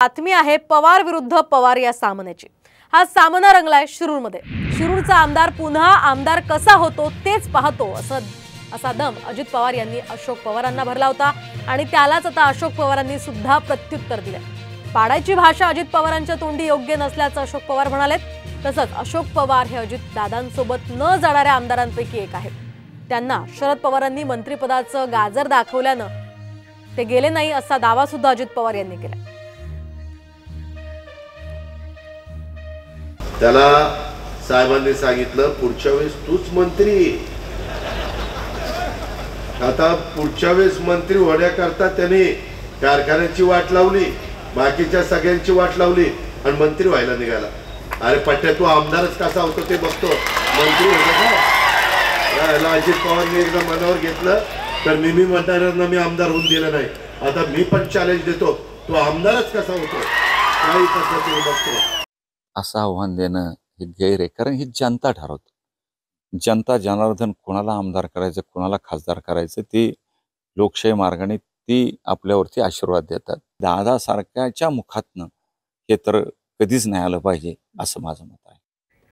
बातमी आहे पवार विरुद्ध पवार या सामन्याची। हा सामना रंगलाय शिरूरमध्ये। शिरूरचा आमदार पुन्हा आमदार कसा होतो तेच पाहतो असा दम अजित पवार यांनी अशोक पवारांना भरला होता आणि त्यालाच आता अशोक पवारांनी सुद्धा प्रत्युत्तर दिले। पाडायची भाषा अजित पवारांच्या तोंडी योग्य नसल्याचं अशोक पवार म्हणाले। तसंच अशोक पवार हे अजित दादांसोबत न जाणाऱ्या आमदारांपैकी एक आहेत। त्यांना शरद पवारांनी मंत्रिपदाचं गाजर दाखवल्यानं ते गेले नाही असा दावा सुद्धा अजित पवार यांनी केला। त्याला साहेबांनी सांगितलं पुढच्या वेळेस तूच मंत्री। आता पुढच्या वेळेस मंत्री होण्याकरता त्याने कारखान्याची वाट लावली, बाकीच्या सगळ्यांची वाट लावली आणि मंत्री व्हायला निघाला। अरे पट्ट्या तू आमदारच कसा होतो ते बघतो, मंत्री होतो का? अजित पवारने एकदा मनावर घेतलं तर मी म्हणणाऱ्यांना मी आमदार होऊन दिलं नाही। आता मी पण चॅलेंज देतो, तू आमदारच कसा होतो काही पद्धतीने बघतो असं आव्हान देणं हे गैर आहे। कारण ही जनता ठरवते। जनता जनार्दन कोणाला आमदार करायचं कोणाला खासदार करायचं ते लोकशाही मार्गाने ती आपल्यावरती आशीर्वाद देतात। दादा सारख्याच्या मुखातनं हे तर कधीच नाही आलं पाहिजे असं माझं मत आहे।